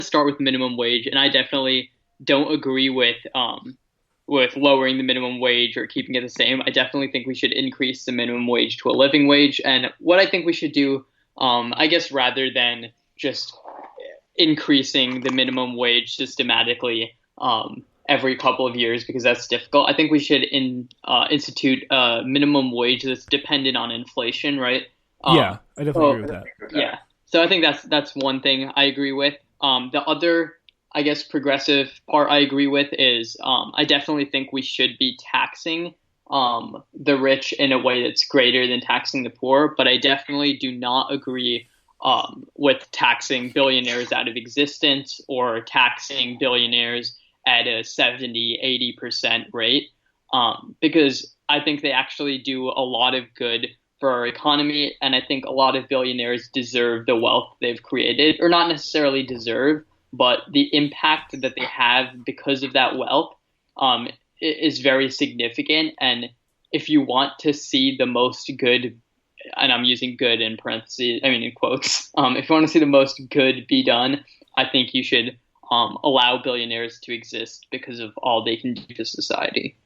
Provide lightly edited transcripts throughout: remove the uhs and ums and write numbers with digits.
start with minimum wage, and I definitely don't agree with lowering the minimum wage or keeping it the same. I definitely think we should increase the minimum wage to a living wage. And what I think we should do, I guess, rather than just increasing the minimum wage systematically every couple of years, because that's difficult, I think we should institute a minimum wage that's dependent on inflation, right? Yeah, Um, I definitely so agree with that. yeah, so I think that's one thing I agree with. The other, I guess, progressive part I agree with is I definitely think we should be taxing the rich in a way that's greater than taxing the poor, but I definitely do not agree with taxing billionaires out of existence or taxing billionaires at a 70, 80% rate, because I think they actually do a lot of good for our economy. And I think a lot of billionaires deserve the wealth they've created, or not necessarily deserve, but the impact that they have because of that wealth is very significant. And if you want to see the most good, and I'm using good in parentheses, I mean in quotes, if you want to see the most good be done, I think you should allow billionaires to exist because of all they can do to society.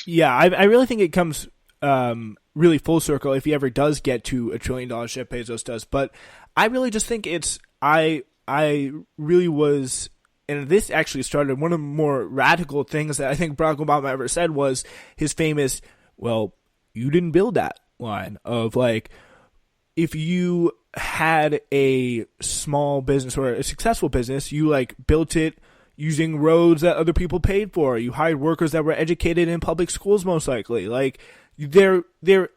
Yeah, I really think it comes really full circle if he ever does get to $1 trillion, Jeff Bezos does. But I really just think I really was, and this actually started one of the more radical things that I think Barack Obama ever said was his famous, well, you didn't build that line of like, if you had a small business or a successful business, you like built it using roads that other people paid for. You hired workers that were educated in public schools, most likely. Like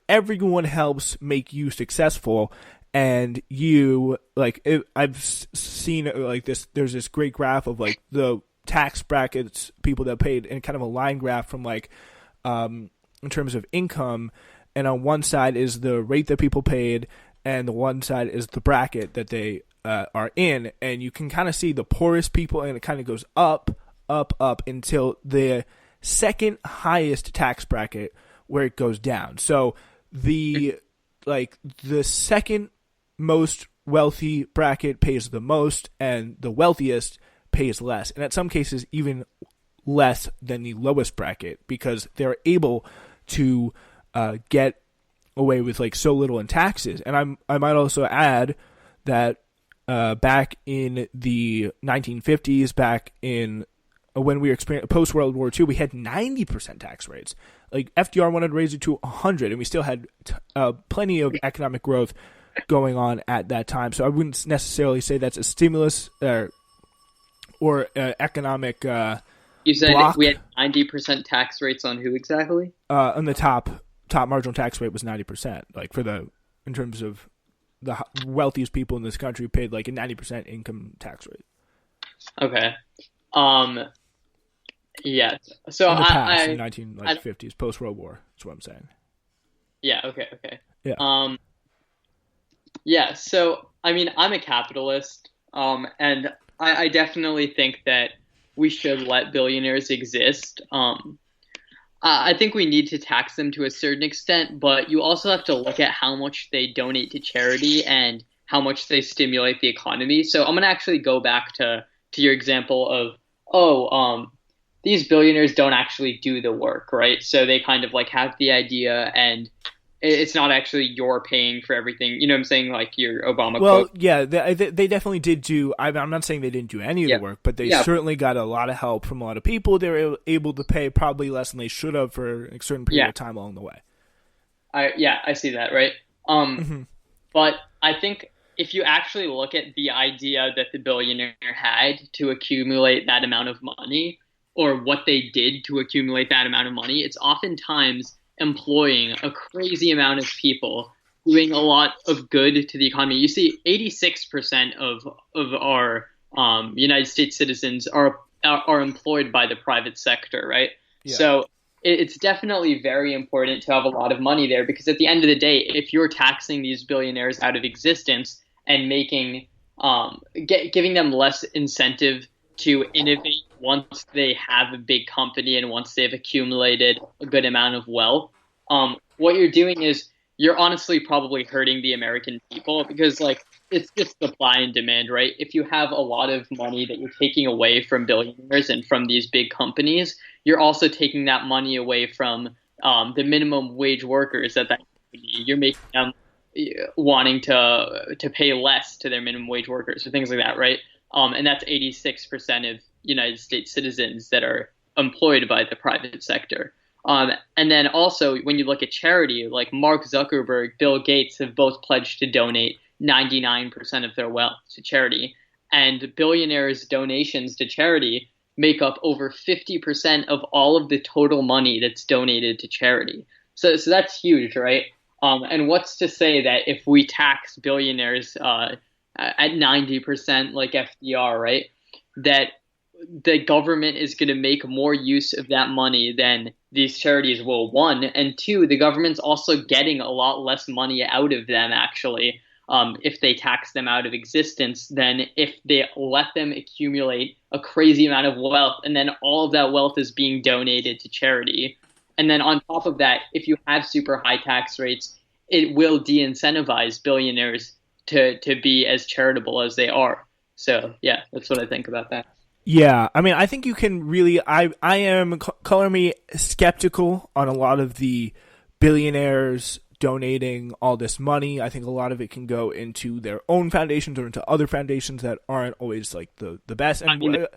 everyone helps make you successful. And you like I've seen like this. There's this great graph of like the tax brackets, people that paid, and kind of a line graph from like in terms of income. And on one side is the rate that people paid, and the one side is the bracket that they are in. And you can kind of see the poorest people, and it kind of goes up, up, up until the second highest tax bracket, where it goes down. So the second most wealthy bracket pays the most, and the wealthiest pays less, and in some cases even less than the lowest bracket, because they're able to get away with like so little in taxes. And I might also add that back in the 1950s, back in when we were post World War II, we had 90% tax rates. Like FDR wanted to raise it to 100, and we still had plenty of economic growth going on at that time. So I wouldn't necessarily say that's a stimulus or economic You said block. we had 90% tax rates on who exactly? On the top marginal tax rate was 90%. Like in terms of the wealthiest people in this country paid like a 90% income tax rate. Okay. Um, yeah. So In the past, in I, the 1950s, post World War. That's what I'm saying. yeah, okay, okay. Yeah. Yeah, so I mean, I'm a capitalist, and I definitely think that we should let billionaires exist. I think we need to tax them to a certain extent, but you also have to look at how much they donate to charity and how much they stimulate the economy. So I'm gonna actually go back to your example of, these billionaires don't actually do the work, right? So they kind of like have the idea, and it's not actually you're paying for everything. You know what I'm saying? Like your Obama Well, quote. yeah, they definitely did do. I'm not saying they didn't do any of the Yeah. work, but they Yeah. certainly got a lot of help from a lot of people. They were able to pay probably less than they should have for a certain period Yeah. of time along the way. I see that, right? Hmm. But I think if you actually look at the idea that the billionaire had to accumulate that amount of money, or what they did to accumulate that amount of money, it's oftentimes employing a crazy amount of people, doing a lot of good to the economy. You see, 86% of our United States citizens are employed by the private sector, right? Yeah. So it's definitely very important to have a lot of money there, because at the end of the day, if you're taxing these billionaires out of existence and giving them less incentive to innovate once they have a big company and once they've accumulated a good amount of wealth, what you're doing is you're honestly probably hurting the American people because like it's just supply and demand, right? If you have a lot of money that you're taking away from billionaires and from these big companies, you're also taking that money away from the minimum wage workers at that company. You're making them wanting to pay less to their minimum wage workers or things like that, right? And that's 86% of United States citizens that are employed by the private sector. And then also, when you look at charity, like Mark Zuckerberg, Bill Gates have both pledged to donate 99% of their wealth to charity. And billionaires' donations to charity make up over 50% of all of the total money that's donated to charity. So that's huge, right? And what's to say that if we tax billionaires at 90% like FDR, right, that the government is going to make more use of that money than these charities will, one, and two, the government's also getting a lot less money out of them, actually, if they tax them out of existence than if they let them accumulate a crazy amount of wealth, and then all of that wealth is being donated to charity. And then on top of that, if you have super high tax rates, it will de-incentivize billionaires to be as charitable as they are. So, yeah, that's what I think about that. Yeah, I mean, I think you can really. I am, color me skeptical on a lot of the billionaires donating all this money. I think a lot of it can go into their own foundations or into other foundations that aren't always like the best. And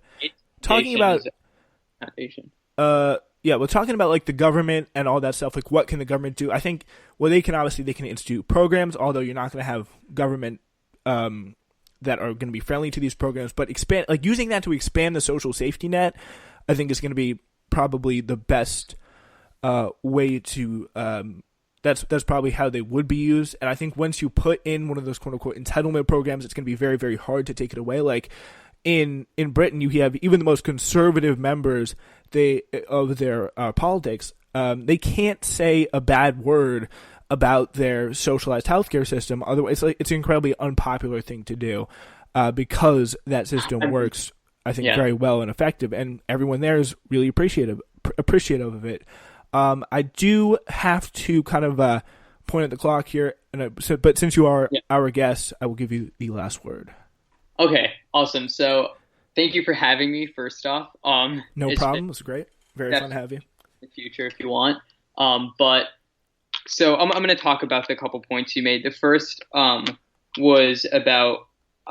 talking about foundation. Yeah, we're talking about like the government and all that stuff. Like, what can the government do? I think they can institute programs, although you're not going to have government that are going to be friendly to these programs, but using that to expand the social safety net, I think is going to be probably the best way to. That's probably how they would be used. And I think once you put in one of those quote unquote entitlement programs, it's going to be very, very hard to take it away. Like in Britain, you have even the most conservative members of their politics. They can't say a bad word about their socialized healthcare system. Otherwise, it's an incredibly unpopular thing to do because that system works, I think, very well and effective, and everyone there is really appreciative of it. I do have to kind of point at the clock here, but since you are our guest, I will give you the last word. Okay, awesome. So thank you for having me, first off. No problem. It was great. Very fun to have you. In the future, if you want. So I'm going to talk about the couple points you made. The first was about,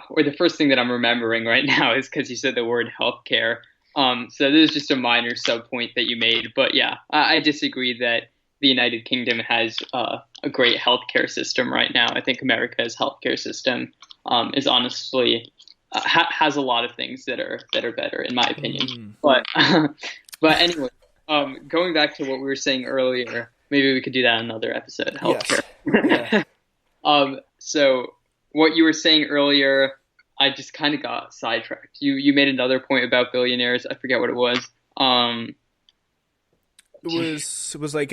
or the first thing that I'm remembering right now is because you said the word healthcare. So this is just a minor sub-point that you made. But yeah, I disagree that the United Kingdom has a great healthcare system right now. I think America's healthcare system is honestly has a lot of things that are better, in my opinion. But anyway, going back to what we were saying earlier, maybe we could do that in another episode. Healthcare. Yes. Yeah. So what you were saying earlier, I just kind of got sidetracked. You made another point about billionaires. I forget what it was. It was like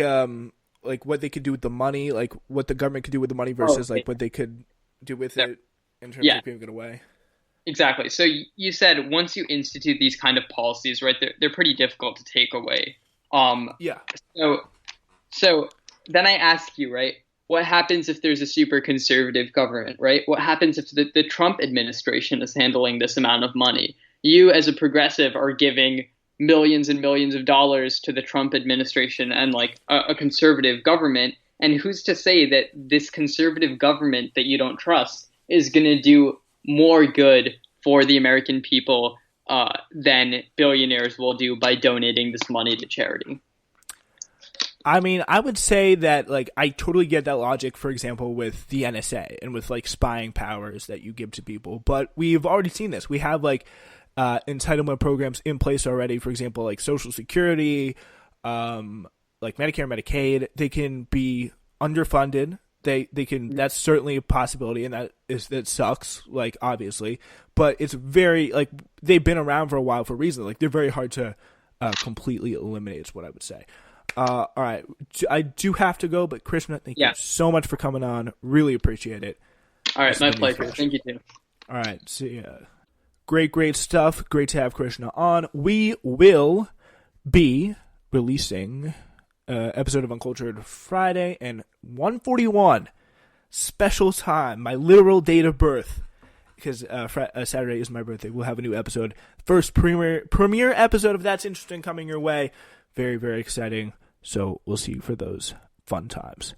what they could do with the money, like what the government could do with the money versus like what they could do with it in terms of giving it away. Exactly. So you said once you institute these kind of policies, right, they're pretty difficult to take away. So then I ask you, right, what happens if there's a super conservative government, right? What happens if the Trump administration is handling this amount of money? You as a progressive are giving millions and millions of dollars to the Trump administration and like a conservative government. And who's to say that this conservative government that you don't trust is going to do more good for the American people than billionaires will do by donating this money to charity? I mean, I would say that, like, I totally get that logic, for example, with the NSA and with, like, spying powers that you give to people. But we've already seen this. We have, like, entitlement programs in place already. For example, like Social Security, like Medicare, Medicaid. They can be underfunded. They can. That's certainly a possibility, and that sucks. Like, obviously, but it's very like they've been around for a while for a reason. Like, they're very hard to completely eliminate. Is what I would say. All right, I do have to go, but Krishna, thank you so much for coming on. Really appreciate it. All right, my pleasure. Thank you too. All right, see ya. Great stuff. Great to have Krishna on. We will be releasing episode of Uncultured Friday, and 141 special time, my literal date of birth, because Saturday is my birthday. We'll have a new episode, first premiere episode of That's Interesting coming your way. Very, very exciting. So we'll see you for those fun times.